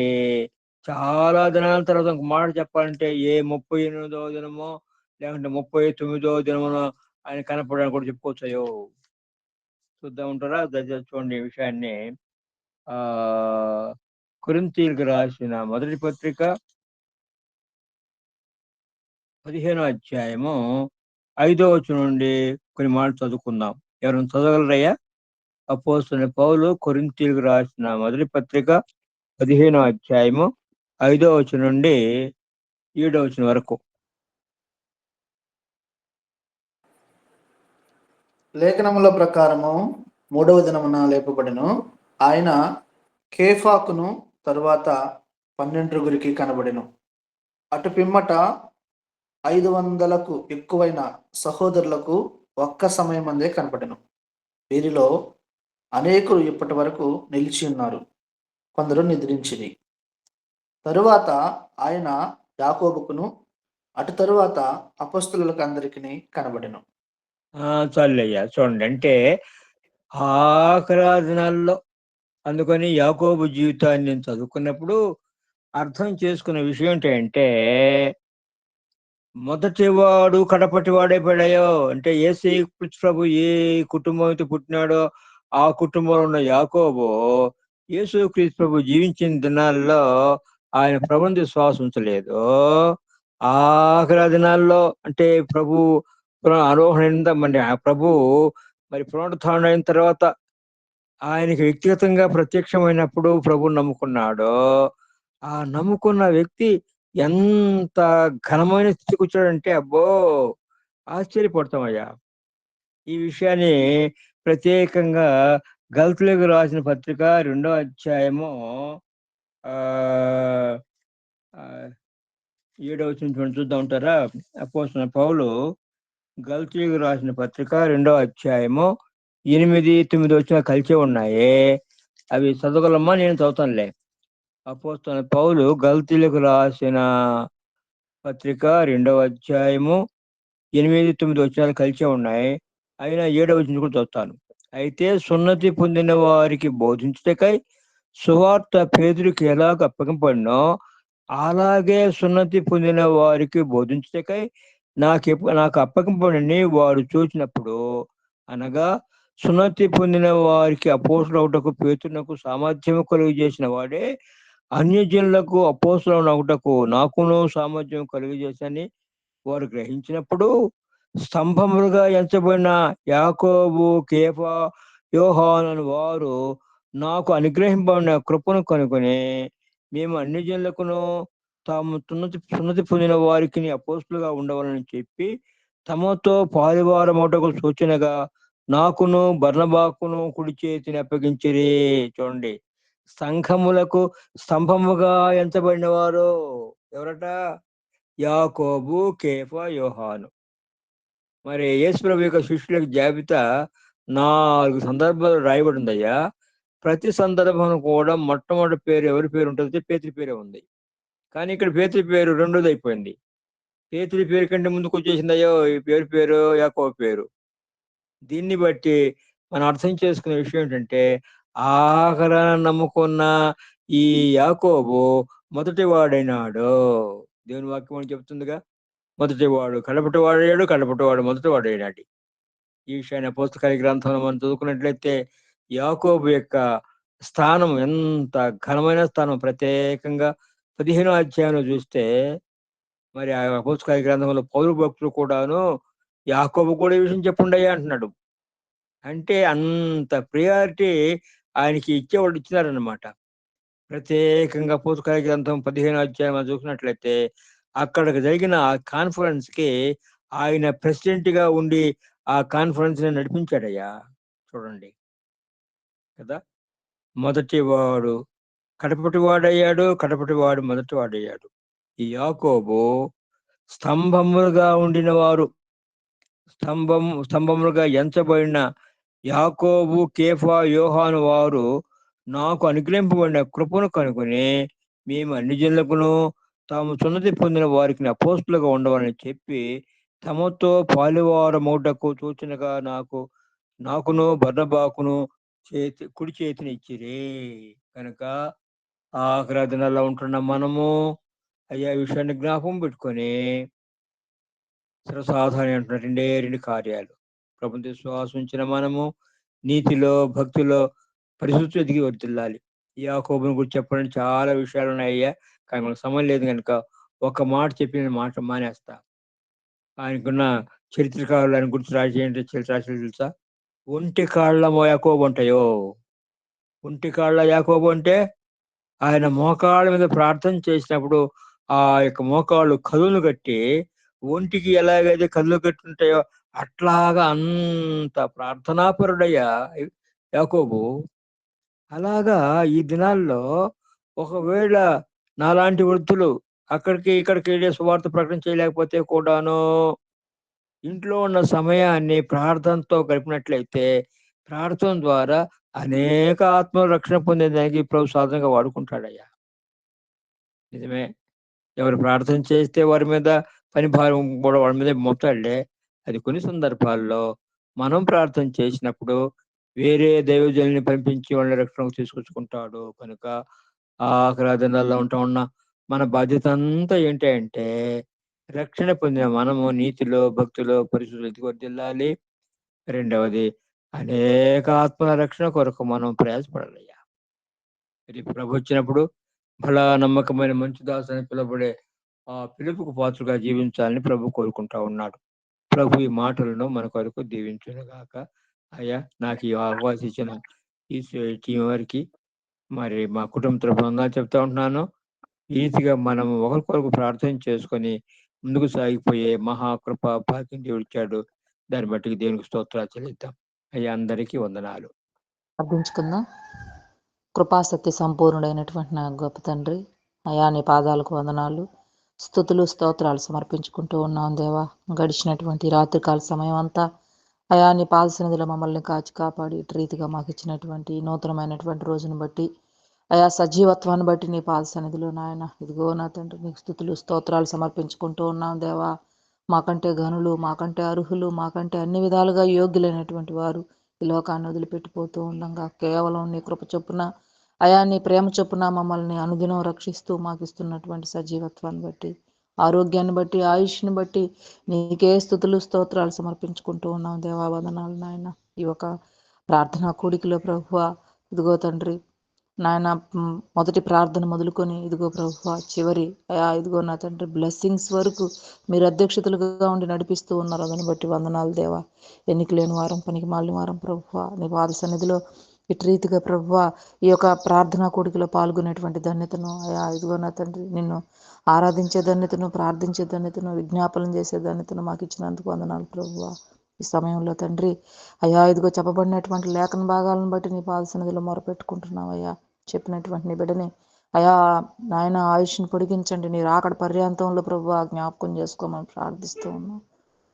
చాలా దినాల తర్వాత ఒక మాట చెప్పాలంటే ఏ 38వ దినమో లేకుంటే 39వ దినమునో ఆయన కనపడని కూడా చెప్పుకోవచ్చయ్యో. చూద్దాం ఉంటారా? దయచేసి చూడండి ఈ విషయాన్ని. ఆ కొరింథీయులకు రాసిన మొదటి పత్రిక 15వ అధ్యాయము 5వ వచనం నుండి కొన్ని మాటలు చదువుకుందాం. ఎవరైనా చదవగలరయ్యా? అపోస్తలుడైన పౌలు కొరింథీయులకు రాసిన మొదటి పత్రిక 15వ అధ్యాయము 5వ వచనం నుండి 7వ వచనం వరకు. లేఖనముల ప్రకారము 3వ దినమున లేపబడెను. ఆయన కేఫాకును తరువాత 12 కనబడెను. అటు పిమ్మట 500కు ఎక్కువైన సహోదరులకు ఒక్క సమయమందే కనపడెను. వీరిలో అనేకులు ఇప్పటి వరకు నిలిచి ఉన్నారు, కొందరు నిద్రించిరి. తరువాత ఆయన యాకోబుకును అటు తరువాత అపొస్తలులకు అందరికీ కనబడెను. చాలయ్యా. చూడండి అంటే ఆఖరి దినాల్లో అందుకని యాకోబు జీవితాన్ని నేను చదువుకున్నప్పుడు అర్థం చేసుకున్న విషయం ఏంటంటే మొదటివాడు కడపటి వాడే పడాయో. అంటే యేసు ప్రభు ఏ కుటుంబం అయితే పుట్టినాడో ఆ కుటుంబంలో ఉన్న యాకోబు యేసు క్రీస్తు ప్రభు జీవించిన దినాల్లో ఆయన ప్రభుని విశ్వాసం ఉంచలేదు. ఆఖరి దినాల్లో అంటే ప్రభు ఆరోహణ మరి ఆ ప్రభు మరి పునరుత్థానం అయిన తర్వాత ఆయనకి వ్యక్తిగతంగా ప్రత్యక్షమైనప్పుడు ప్రభు నమ్ముకున్నాడు. ఆ నమ్ముకున్న వ్యక్తి ఎంత ఘనమైన స్థితికి వచ్చాడంటే అబ్బో ఆశ్చర్యపడతామయ్యా. ఈ విషయాన్ని ప్రత్యేకంగా గల్తీయులకు రాసిన పత్రిక 2వ అధ్యాయము ఆ 7వ వచనం చూద్దాం ఉంటారా? అపోస్తలుడైన పౌలు గల్తీయులకు రాసిన పత్రిక 2వ అధ్యాయము 8, 9 వచనాలు కలిసే ఉన్నాయి. అవి చదవగలమ్మా? నేను చదువుతానులే. అపోస్తలుడైన పౌలు గల్తీయులకు రాసిన పత్రిక 2వ అధ్యాయము 8, 9 వచనాలు కలిసే ఉన్నాయి. అయినా 7వ వచనం కూడా చదువుతాను. అయితే సున్నతి పొందిన వారికి బోధించుటకై సువార్త పేతురుకి ఎలాగ అప్పగింపడినో అలాగే సున్నతి పొందిన వారికి బోధించుటకై నాకు అప్పగింపబడిని వారు చూచినప్పుడు, అనగా సున్నతి పొందిన వారికి అపోస్తలుడగుటకు పేతురునకు సామర్థ్యము కలుగజేసిన వాడే అన్యజనులకు అపోస్తలుడగుటకు నాకును సామర్థ్యం కలుగజేసని వారు గ్రహించినప్పుడు స్తంభములుగా ఎంచబడిన యాకోబు, కేఫా, యోహాను వారు నాకు అనుగ్రహింపబడిన కృపను కనుకొని మేము అన్ని జనులకును తాము సున్నతి పొందిన వారికి అపోస్తులుగా ఉండవాలని చెప్పి తమతో పాలువారమౌటకు సూచనగా నాకును బర్నబాకును కుడి చేతిని అప్పగించిరి. చూడండి, సంఘములకు స్తంభముగా ఎంచబడిన వారు ఎవరట? యాకోబు, కేఫా, యోహాను. మరి యేసు ప్రభు యొక్క శిష్యులకు జాబితా 4 సందర్భాలు రాయబడి ఉందయ్యా. ప్రతి సందర్భం కూడా మొట్టమొదటి పేరు ఎవరి పేరు ఉంటుంది? పేతురు పేరే ఉంది. కానీ ఇక్కడ పేతురు పేరు రెండోది అయిపోయింది. పేతురు పేరు కంటే ముందుకు వచ్చేసిందయ్యో ఈ పేరు యాకోబు పేరు. దీన్ని బట్టి మనం అర్థం చేసుకునే విషయం ఏంటంటే, ఆఖరన నమ్ముకున్న ఈ యాకోబు మొదటి వాడైనాడు. దేవుని వాక్యం అని చెప్తుందిగా, మొదటి వాడు కడపటి వాడయ్యాడు, కడపటి వాడు మొదటి వాడైనాడు. ఈ విషయాన్ని పుస్తకాల గ్రంథంలో మనం చదువుకున్నట్లయితే యాకోబు యొక్క స్థానం ఎంత ఘనమైన స్థానం. ప్రత్యేకంగా 15వ అధ్యాయంలో చూస్తే, మరి ఆ పుస్తకాల గ్రంథంలో పౌరు భక్తులు కూడాను యాకోబు కూడా ఈ విషయం చెప్పుండయ్యా అంటున్నాడు. అంటే అంత ప్రియారిటీ ఆయనకి ఇచ్చేవాళ్ళు ఇచ్చినారనమాట. ప్రత్యేకంగా పుస్తకాల గ్రంథం 15వ అధ్యాయం మనం చూసినట్లయితే, అక్కడికి జరిగిన ఆ కాన్ఫరెన్స్ కి ఆయన ప్రెసిడెంట్ గా ఉండి ఆ కాన్ఫరెన్స్ ని నడిపించాడయ్యా. చూడండి కదా, మొదటి వాడు కడపటి వాడయ్యాడు, కడపటి వాడు మొదటి వాడయ్యాడు. ఈ యాకోబు స్తంభములుగా ఉండిన వారు, స్తంభములుగా ఎంచబడిన యాకోబు, కేఫా, యోహాను వారు నాకు అనుగ్రహింపబడిన కృపను కనుగొని, మేము అన్ని జనులకును తాము సున్నతి పొందిన వారికి అపోస్తులుగా ఉండవాలని చెప్పి, తమతో పాలువారమౌటకు సూచనగా నాకును బర్నబాకును కుడి చేతిని ఇచ్చిరి. కనుక ఆఖరి దినాల్లో ఉంటున్న మనము అయ్యా విషయాన్ని జ్ఞాపకం పెట్టుకొని, సర్వసాధారణ రెండు కార్యాలు. ప్రభుత్వ విశ్వాసం ఉంచిన మనము నీతిలో, భక్తిలో పరిశుద్ధి ఎదిగి వర్దిల్లాలి. యాకోబుని గురించి చెప్పడానికి చాలా విషయాలు ఉన్నాయ్యా, కానీ మనకు సమయం లేదు కనుక ఒక మాట చెప్పి నేను మాట మానేస్తా. ఆయనకున్న చరిత్రకారులు ఆయన గురించి రాసి తెలుసా? ఒంటి కాళ్ళ యాకోబు ఉంటాయో. ఒంటి కాళ్ళ యాకోబు అంటే ఆయన మోకాళ్ళ మీద ప్రార్థన చేసినప్పుడు ఆ యొక్క మోకాళ్ళు కదులు కట్టి, ఒంటికి ఎలాగైతే కదులు కట్టి ఉంటాయో అట్లాగా అంత ప్రార్థనాపరుడయ్యా యాకోబు. అలాగా ఈ దినాల్లో ఒకవేళ నాలాంటి వృద్ధులు అక్కడికి ఇక్కడికి వెళ్ళి సువార్త ప్రకటన చేయలేకపోతే కూడాను, ఇంట్లో ఉన్న సమయాన్ని ప్రార్థనతో గడిపినట్లయితే, ప్రార్థన ద్వారా అనేక ఆత్మల రక్షణ పొందేదానికి ప్రభు సాధనంగా వాడుకుంటాడయ్యా. నిజమే. ఎవరు ప్రార్థన చేస్తే వారి మీద పని భారం కూడా వాళ్ళ మీద మోపుతాడులే. అది కొన్ని సందర్భాల్లో మనం ప్రార్థన చేసినప్పుడు వేరే దైవజనుల్ని పంపించి వాళ్ళని రక్షణకు తీసుకొచ్చుకుంటాడు. కనుక ఆఖరి దినాల్లో ఉన్న మన బాధ్యత అంతా ఏంటి అంటే, రక్షణ పొందిన మనము నీతిలో, భక్తిలో, పరిశుద్ధులకి వర్ధిల్లాలి. రెండవది, అనేక ఆత్మల రక్షణ కొరకు మనం ప్రయాసపడాలయ్యా. ఇది ప్రభు వచ్చినప్పుడు బలా నమ్మకమైన మంచి దాసు అని పిలువబడే ఆ పిలుపుకు పాత్రగా జీవించాలని ప్రభు కోరుకుంటా ఉన్నాడు. ప్రభు ఈ మాటలను మన కొరకు దీవించునుగాక. అయ్యా, నాకు ఈ అవకాశం ఇచ్చిన ఈ టీం వారికి, మరి మా కుటుంబ తరఫున చెప్తా ఉంటున్నాను. ఈ రీతిగా మనం ఒకరికొరకు ప్రార్థన చేసుకొని ముందుకు సాగిపోయే మహాకృప భాగ్యం దేవుడు ఇచ్చాడు. దాన్ని బట్టి దేవునికి స్తోత్రాలు చెల్లిద్దాం. అయ్యా, అందరికీ వందనాలు. ప్రార్థించుకుందాం. కృపాసత్య సంపూర్ణుడైనటువంటి నా గొప్ప తండ్రి, అయా నీ పాదాలకు వందనాలు, స్తుతులు, స్తోత్రాలు సమర్పించుకుంటూ ఉన్నాం దేవా. గడిచినటువంటి రాత్రికాల సమయం అంతా అయా నీ పాద సన్నిధిలో మమ్మల్ని కాచి కాపాడి ఇటు రీతిగా మాకు ఇచ్చినటువంటి నూతనమైనటువంటి రోజును బట్టి, అయా సజీవత్వాన్ని బట్టి నీ పాద సన్నిధిలో నాయన ఇదిగో నా తండ్రి నీకు స్తుతులు, స్తోత్రాలు సమర్పించుకుంటూ ఉన్నాం దేవా. మాకంటే ఘనులు, మాకంటే అర్హులు, మాకంటే అన్ని విధాలుగా యోగ్యులైనటువంటి వారు ఈ లోకాన్ని వదిలిపెట్టిపోతూ ఉండగా, కేవలం నీ కృప చొప్పున అయా నీ ప్రేమ చొప్పున మమ్మల్ని అనుదినం రక్షిస్తూ మాకు ఇస్తున్నటువంటి సజీవత్వాన్ని బట్టి, ఆరోగ్యాన్ని బట్టి, ఆయుష్ని బట్టి నీకే స్తుతులు, స్తోత్రాలు సమర్పించుకుంటూ ఉన్నాం దేవా. వందనాలు నాయన. ఈ ఒక ప్రార్థనా కూడికలో ప్రభువా ఇదిగో తండ్రి నాయన మొదటి ప్రార్థన మొదలుకొని ఇదిగో ప్రభువా చివరి అయా ఇదిగో నా తండ్రి బ్లెస్సింగ్స్ వరకు మీరు అధ్యక్షతలుగా ఉండి నడిపిస్తూ ఉన్నారు. దాన్ని బట్టి వందనాలు దేవా. ఎన్నిక లేని వారం, పనికి మాలిన వారం ప్రభువా నీ పాద సన్నిధిలో ఇటు రీతిగా ప్రభువా ఈ యొక్క ప్రార్థనా కూడికలో పాల్గొనేటువంటి ధన్యతను అయా ఇదిగో నా తండ్రి నిన్ను ఆరాధించే ధన్యతను, ప్రార్థించే ధన్యతను, విజ్ఞాపనం చేసే ధన్యతను మాకు ఇచ్చినందుకు వందనాలు ప్రభువా. ఈ సమయంలో తండ్రి అయా ఇదిగో చెప్పబడినటువంటి లేఖన భాగాలను బట్టి నీ పాద సన్నిధిలో మొరపెట్టుకుంటున్నాం అయ్యా. చెప్పినటువంటి నీ బిడ్డని అయా నాయన ఆయుష్ని పొడిగించండి, నీ రాకడ పర్యాంతంలో ప్రభువా జ్ఞాపకం చేసుకోమని ప్రార్థిస్తూ ఉన్నాం.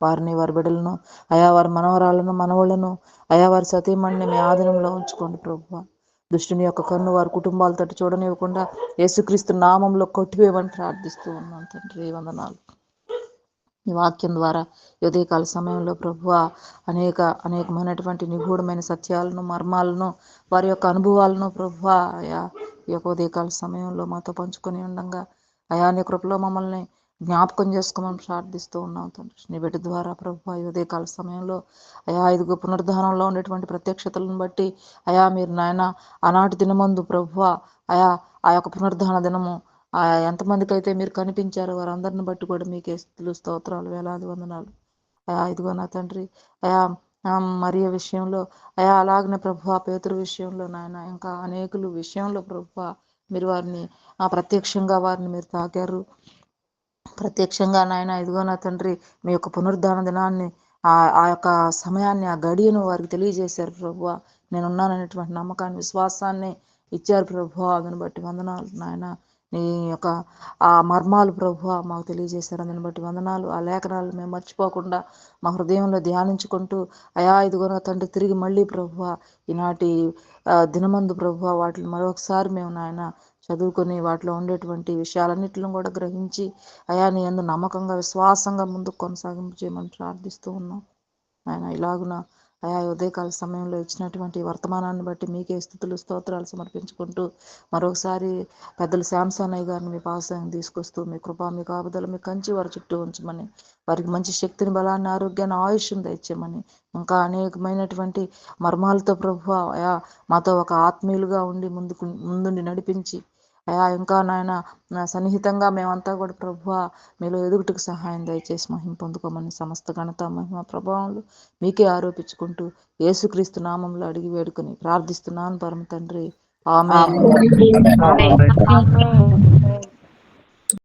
వారిని, వారి బిడ్డలను, అయా వారి మనవరాలను, మనవళ్లను, అయా వారి సతీమణిని మీ ఆధీనంలో ఉంచుకోండి ప్రభువా. దుష్టుని యొక్క కన్ను వారి కుటుంబాలతో చూడనివ్వకుండా యేసుక్రీస్తు నామంలో కొట్టివేయమని ప్రార్థిస్తూ ఉన్నాం తండ్రి. వందనాలు. ఈ వాక్యం ద్వారా ఉదయకాల సమయంలో ప్రభువా అనేకమైనటువంటి నిగూఢమైన సత్యాలను, మర్మాలను, వారి యొక్క అనుభవాలను ప్రభువా అయా ఈ యొక్క ఉదయకాల సమయంలో మాతో పంచుకొని ఉండగా అయా నీ కృపలో మమ్మల్ని జ్ఞాపకం చేసుకోమని ప్రార్థిస్తూ ఉన్నాం తండ్రి. నీ బిడ్డ ద్వారా ప్రభువా ఈ ఉదయకాల సమయంలో అయా ఇదిగో పునరుద్ధానంలో ఉండేటువంటి ప్రత్యక్షతలను బట్టి అయా మీరు నాయన ఆనాటి దినమందు ప్రభువా అయా ఆ యొక్క పునరుద్ధాన దినము ఎంతమందికి అయితే మీరు కనిపించారో వారందరిని బట్టి కూడా మీకే స్తుతులు, స్తోత్రాలు, వేలాది వందనాలు. ఇదిగో నా తండ్రి అయా మరియ విషయంలో అయా అలాగనే ప్రభువా పేతురు విషయంలో నాయన ఇంకా అనేకులు విషయంలో ప్రభువా మీరు వారిని ప్రత్యక్షంగా వారిని మీరు తాకారు. ప్రత్యక్షంగా నాయన ఇదిగో నా తండ్రి మీ యొక్క పునరుద్ధాన దినాన్ని ఆ యొక్క సమయాన్ని, ఆ గడియను వారికి తెలియజేశారు ప్రభువా. నేనున్నాననేటువంటి నమ్మకాన్ని, విశ్వాసాన్ని ఇచ్చారు ప్రభువా. అందుని బట్టి వందనాలు నాయన. నీ యొక్క ఆ మర్మాలు ప్రభువా మాకు తెలియజేశారు, అందుని బట్టి వందనాలు. ఆ లేఖనాలు మేము మర్చిపోకుండా మా హృదయంలో ధ్యానించుకుంటూ అయా ఇదిగో నా తండ్రి తిరిగి మళ్ళీ ప్రభువా ఈనాటి దినమందు ప్రభువా వాటిని మరొకసారి మేము నాయన చదువుకొని వాటిలో ఉండేటువంటి విషయాలన్నింటిని కూడా గ్రహించి అయా నీ యందు నమ్మకంగా, విశ్వాసంగా ముందుకు కొనసాగింపు చేయమని ప్రార్థిస్తూ ఉన్నాం ఆయన. ఇలాగున అయా ఉదయకాల సమయంలో ఇచ్చినటువంటి వర్తమానాన్ని బట్టి మీకే స్తుతులు, స్తోత్రాలు సమర్పించుకుంటూ మరొకసారి పెద్దలు శాంసన్నయ్య గారిని మీ పాసాన్ని తీసుకొస్తూ మీ కృప, మీ కాపుదల, మీ కంచి వారి చుట్టూ ఉంచమని, వారికి మంచి శక్తిని, బలాన్ని, ఆరోగ్యాన్ని, ఆయుష్ను దయచేయమని, ఇంకా అనేకమైనటువంటి మర్మాలతో ప్రభువా అయా మాతో ఒక ఆత్మీయులుగా ఉండి ముందుండి నడిపించి అయా ఇంకా నాయన సన్నిహితంగా మేమంతా కూడా ప్రభువా మీలో ఎదుగుటకు సహాయం దయచేసి మహిమ పొందుకోమని సమస్త ఘనత, మహిమ, ప్రభావాలు మీకే ఆరోపించుకుంటూ యేసుక్రీస్తు నామంలో అడిగి వేడుకొని ప్రార్థిస్తున్నాను పరమ తండ్రి. ఆమేన్.